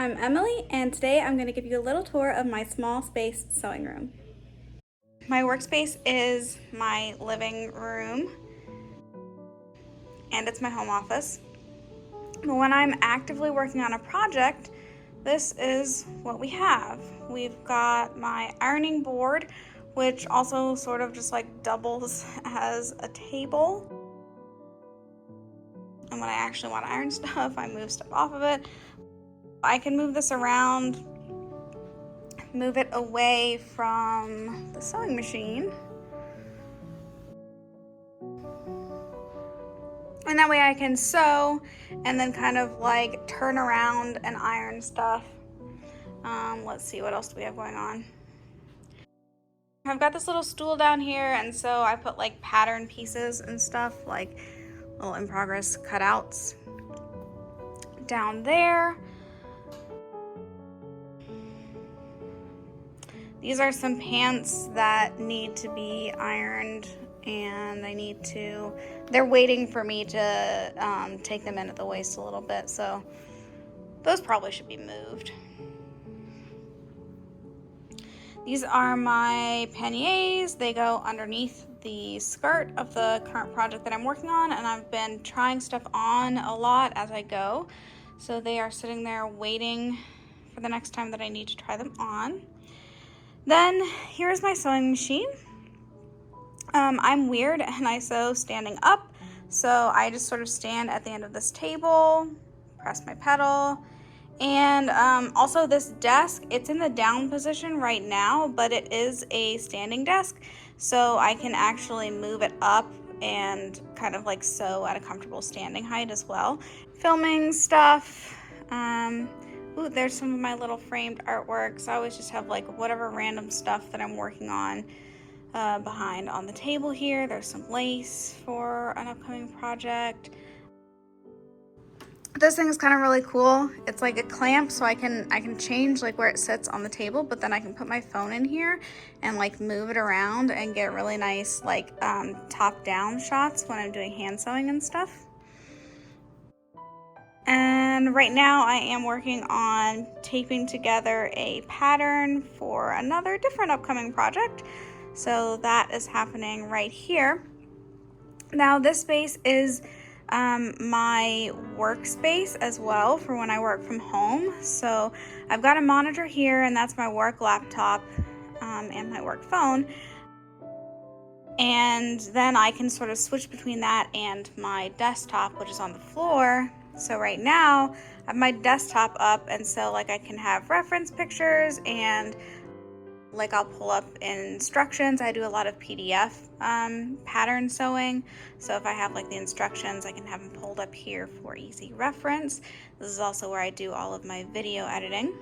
I'm Emily, and today I'm going to give you a little tour of my small space sewing room. My workspace is my living room, and it's my home office. But when I'm actively working on a project, this is what we have. We've got my ironing board, which also sort of just like doubles as a table. And when I actually want to iron stuff, I move stuff off of it. I can move this around, move it away from the sewing machine. And that way I can sew and then kind of like turn around and iron stuff. Let's see, what else do we have going on? I've got this little stool down here, and so I put like pattern pieces and stuff, like little in progress cutouts down there. These are some pants that need to be ironed, and they're waiting for me to take them in at the waist a little bit, so those probably should be moved. These are my panniers. They go underneath the skirt of the current project that I'm working on, and I've been trying stuff on a lot as I go, so they are sitting there waiting for the next time that I need to try them on. Then here's my sewing machine. I'm weird and I sew standing up, so I just sort of stand at the end of this table, press my pedal, and also this desk, it's in the down position right now, but it is a standing desk, so I can actually move it up and kind of like sew at a comfortable standing height as well. Filming stuff. Ooh, there's some of my little framed artworks. I always just have like whatever random stuff that I'm working on behind on the table here. There's some lace for an upcoming project. This thing is kind of really cool. It's like a clamp, so I can change like where it sits on the table, but then I can put my phone in here and like move it around and get really nice like top-down shots when I'm doing hand sewing and stuff. And right now I am working on taping together a pattern for another different upcoming project. So that is happening right here. Now this space is my workspace as well for when I work from home. So I've got a monitor here, and that's my work laptop and my work phone. And then I can sort of switch between that and my desktop, which is on the floor. So right now I have my desktop up, and so like I can have reference pictures, and like I'll pull up instructions. I do a lot of PDF pattern sewing, so if I have like the instructions, I can have them pulled up here for easy reference. This is also where I do all of my video editing.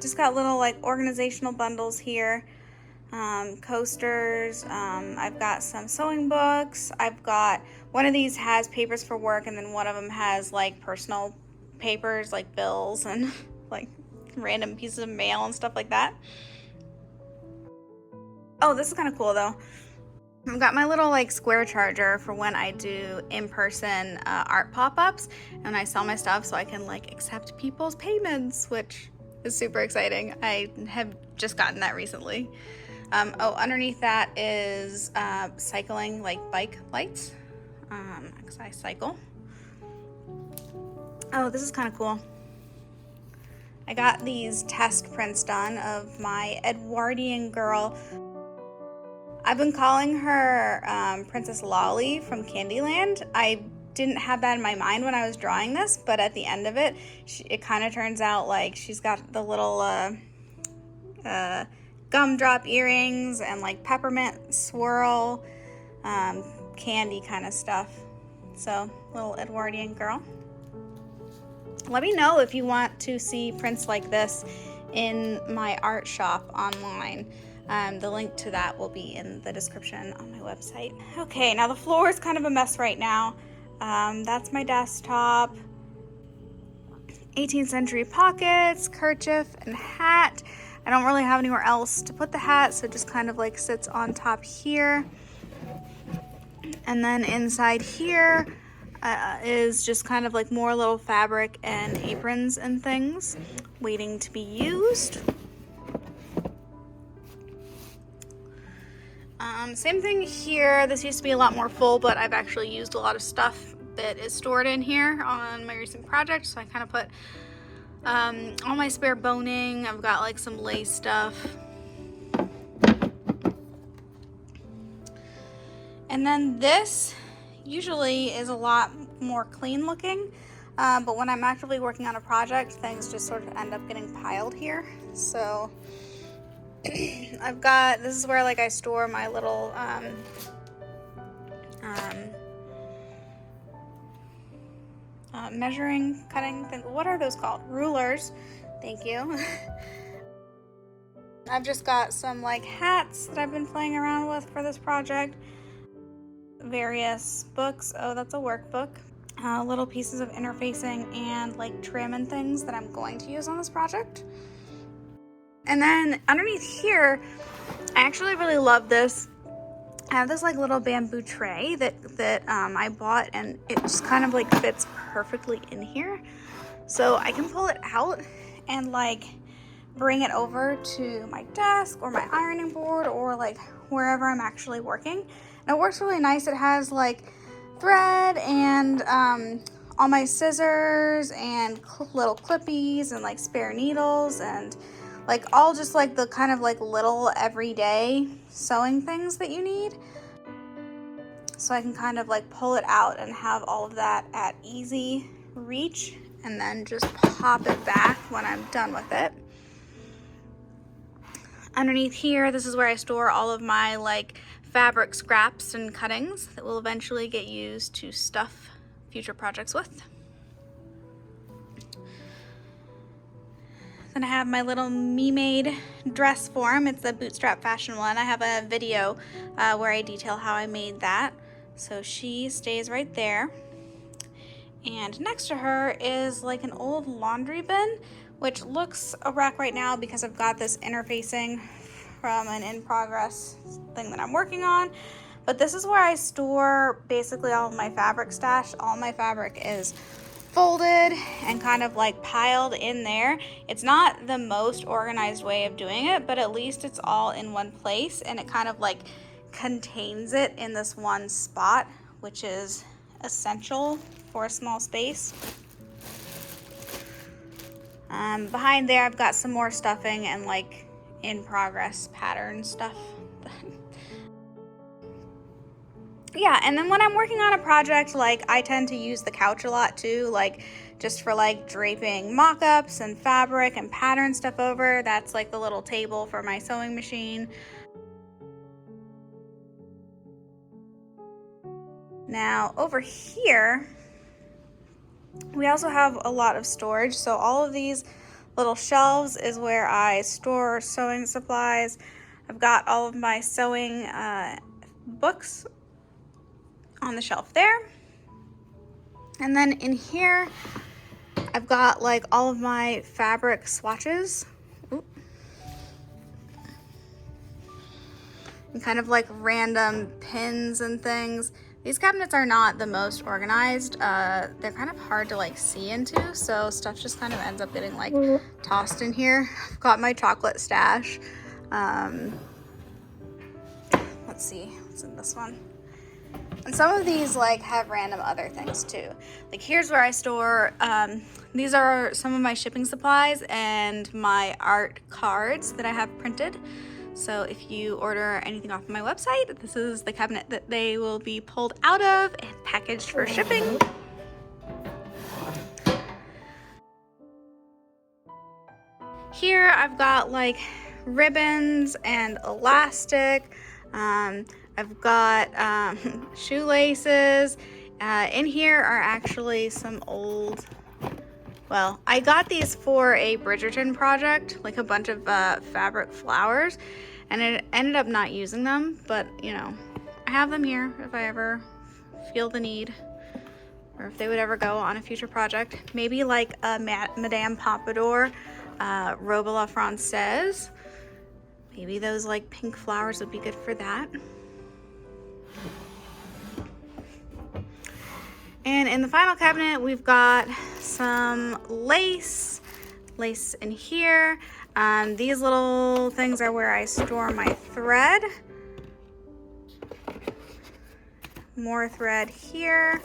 Just got little like organizational bundles here, coasters. I've got some sewing books. I've got one of these has papers for work, and then one of them has like personal papers like bills and like random pieces of mail and stuff like that. Oh, this is kind of cool though. I've got my little like square charger for when I do in-person art pop-ups and I sell my stuff, so I can like accept people's payments, which is super exciting. I have just gotten that recently. Oh, underneath that is cycling like bike lights, because I cycle. Oh, this is kind of cool. I got these test prints done of my Edwardian girl. I've been calling her Princess Lolly from Candyland. I didn't have that in my mind when I was drawing this, but at the end of it, it kind of turns out like she's got the little gumdrop earrings and like peppermint swirl candy kind of stuff. So, little Edwardian girl. Let me know if you want to see prints like this in my art shop online. The link to that will be in the description on my website. Okay, now the floor is kind of a mess right now. That's my desktop. 18th century pockets, kerchief, and hat. I don't really have anywhere else to put the hat, so it just kind of like sits on top here. And then inside here, is just kind of like more little fabric and aprons and things waiting to be used. Same thing here. This used to be a lot more full, but I've actually used a lot of stuff that is stored in here on my recent project. So I kind of put all my spare boning. I've got like some lace stuff. And then this usually is a lot more clean looking, but when I'm actively working on a project, things just sort of end up getting piled here. So I've got, this is where like I store my little measuring, cutting thing. What are those called? Rulers. Thank you. I've just got some like hats that I've been playing around with for this project. Various books. Oh, that's a workbook. Little pieces of interfacing and like trim and things that I'm going to use on this project. And then underneath here, I actually really love this. I have this like little bamboo tray that I bought, and it just kind of like fits perfectly in here. So I can pull it out and like bring it over to my desk or my ironing board or like wherever I'm actually working. And it works really nice. It has like thread and all my scissors and little clippies and like spare needles and like all just like the kind of like little everyday sewing things that you need. So I can kind of like pull it out and have all of that at easy reach and then just pop it back when I'm done with it. Underneath here, this is where I store all of my like fabric scraps and cuttings that will eventually get used to stuff future projects with. Then I have my little me-made dress form. It's the bootstrap fashion one. I have a video where I detail how I made that. So she stays right there. And next to her is like an old laundry bin, which looks a wreck right now because I've got this interfacing from an in-progress thing that I'm working on. But this is where I store basically all of my fabric stash. All my fabric is folded and kind of like piled in there. It's not the most organized way of doing it, but at least it's all in one place and it kind of like contains it in this one spot, which is essential for a small space. Behind there I've got some more stuffing and like in progress pattern stuff. Yeah, and then when I'm working on a project, like I tend to use the couch a lot too, like just for like draping mock-ups and fabric and pattern stuff over. That's like the little table for my sewing machine. Now over here, we also have a lot of storage. So all of these little shelves is where I store sewing supplies. I've got all of my sewing books on the shelf there. And then in here, I've got like all of my fabric swatches. Ooh. And kind of like random pins and things. These cabinets are not the most organized. They're kind of hard to like see into, so stuff just kind of ends up getting like tossed in here. I've got my chocolate stash. Let's see, what's in this one? And some of these like have random other things too. Like here's where I store, these are some of my shipping supplies and my art cards that I have printed. So if you order anything off of my website, this is the cabinet that they will be pulled out of and packaged for shipping. Here I've got like ribbons and elastic. I've got shoelaces. In here are actually some old, well, I got these for a Bridgerton project, like a bunch of fabric flowers, and it ended up not using them, but you know, I have them here if I ever feel the need, or if they would ever go on a future project. Maybe like a Madame Pompadour robe a la Francaise. Maybe those like pink flowers would be good for that. And in the final cabinet, we've got some lace in here. These little things are where I store my thread. More thread here.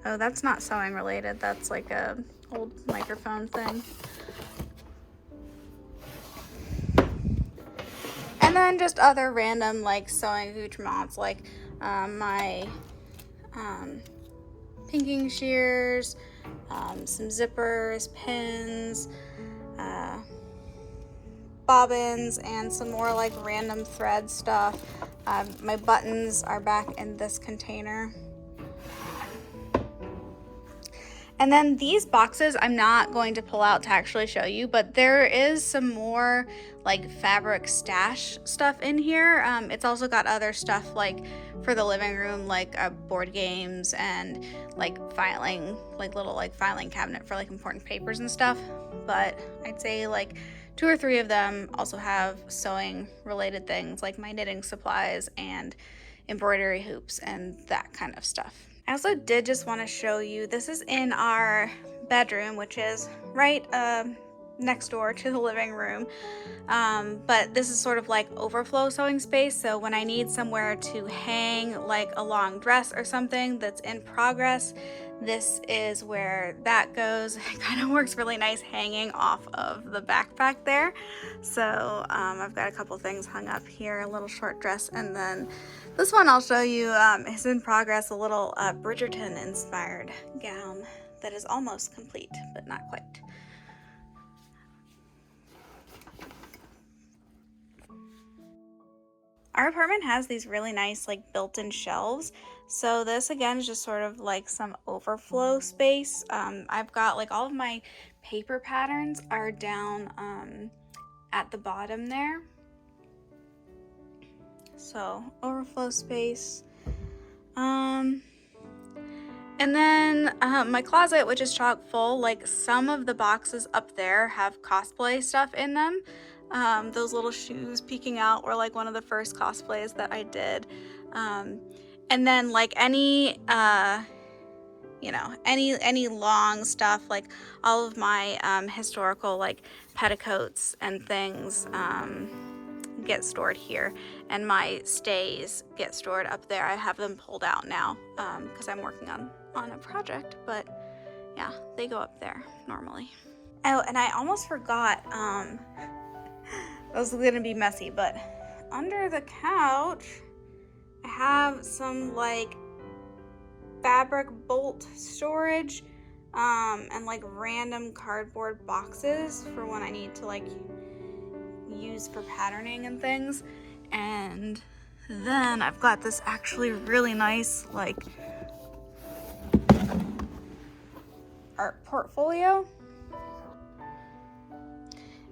Oh, that's not sewing related. That's like a old microphone thing. And then just other random like sewing accoutrements, like my pinking shears, some zippers, pins, bobbins, and some more like random thread stuff. My buttons are back in this container. And then these boxes I'm not going to pull out to actually show you, but there is some more like fabric stash stuff in here. It's also got other stuff like for the living room, like board games and like filing, like little like filing cabinet for like important papers and stuff. But I'd say like 2 or 3 of them also have sewing related things like my knitting supplies and embroidery hoops and that kind of stuff. I also did just want to show you, this is in our bedroom, which is right next door to the living room, but this is sort of like overflow sewing space. So when I need somewhere to hang like a long dress or something that's in progress, this is where that goes. It kind of works really nice hanging off of the backpack there. So I've got a couple things hung up here, a little short dress, and then this one I'll show you is in progress, a little Bridgerton inspired gown that is almost complete, but not quite. Our apartment has these really nice like built-in shelves. So this again is just sort of like some overflow space. I've got like all of my paper patterns are down at the bottom there. So overflow space. And then my closet, which is chock full, like some of the boxes up there have cosplay stuff in them. Those little shoes peeking out were like one of the first cosplays that I did. And then like any long stuff, like all of my historical like petticoats and things get stored here, and my stays get stored up there. I have them pulled out now because I'm working on a project, but yeah, they go up there normally. Oh, and I almost forgot, this is gonna be messy, but under the couch I have some like fabric bolt storage and like random cardboard boxes for when I need to like use for patterning and things. And then I've got this actually really nice like art portfolio,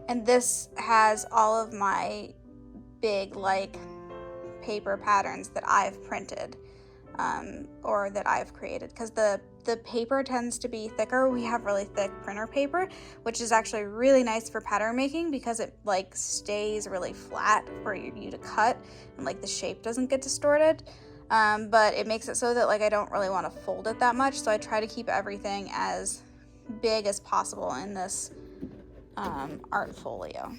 and this has all of my big like paper patterns that I've printed or that I've created, because the paper tends to be thicker. We have really thick printer paper, which is actually really nice for pattern making because it like stays really flat for you to cut, and like the shape doesn't get distorted. But it makes it so that like I don't really want to fold it that much, so I try to keep everything as big as possible in this art folio.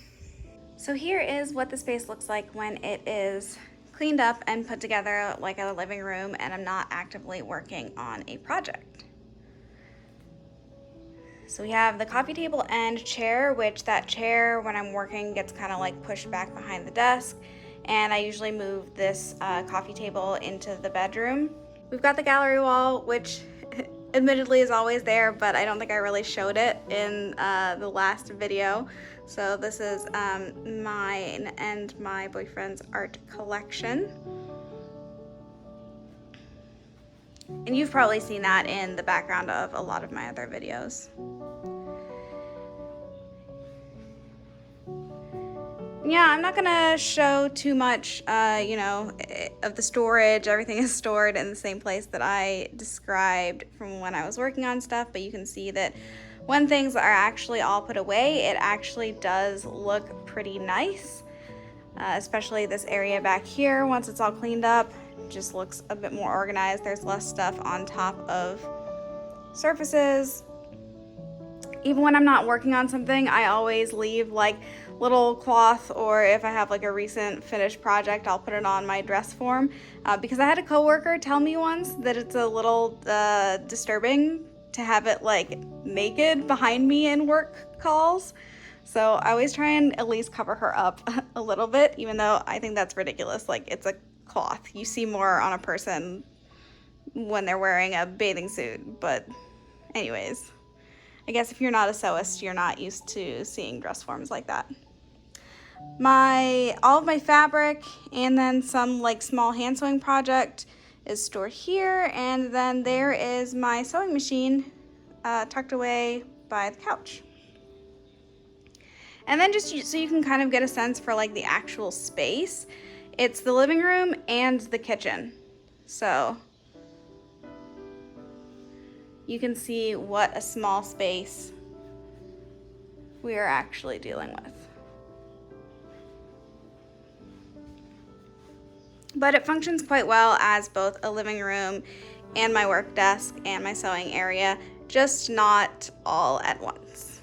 So here is what the space looks like when it is cleaned up and put together like a living room and I'm not actively working on a project. So we have the coffee table and chair, which that chair when I'm working gets kind of like pushed back behind the desk, and I usually move this coffee table into the bedroom. We've got the gallery wall, which admittedly is always there, but I don't think I really showed it in the last video. So this is mine and my boyfriend's art collection. And you've probably seen that in the background of a lot of my other videos. Yeah, I'm not gonna show too much, of the storage. Everything is stored in the same place that I described from when I was working on stuff, but you can see that when things are actually all put away, it actually does look pretty nice, especially this area back here once it's all cleaned up. just looks a bit more organized. There's less stuff on top of surfaces. Even when I'm not working on something, I always leave like little cloth, or if I have like a recent finished project, I'll put it on my dress form, because I had a coworker tell me once that it's a little disturbing to have it like naked behind me in work calls. So I always try and at least cover her up a little bit, even though I think that's ridiculous. Like, it's a cloth. You see more on a person when they're wearing a bathing suit. But anyways, I guess if you're not a sewist, you're not used to seeing dress forms like that. All of my fabric and then some like small hand sewing project is stored here, and then there is my sewing machine tucked away by the couch. And then just so you can kind of get a sense for like the actual space, it's the living room and the kitchen. So you can see what a small space we are actually dealing with. But it functions quite well as both a living room and my work desk and my sewing area, just not all at once.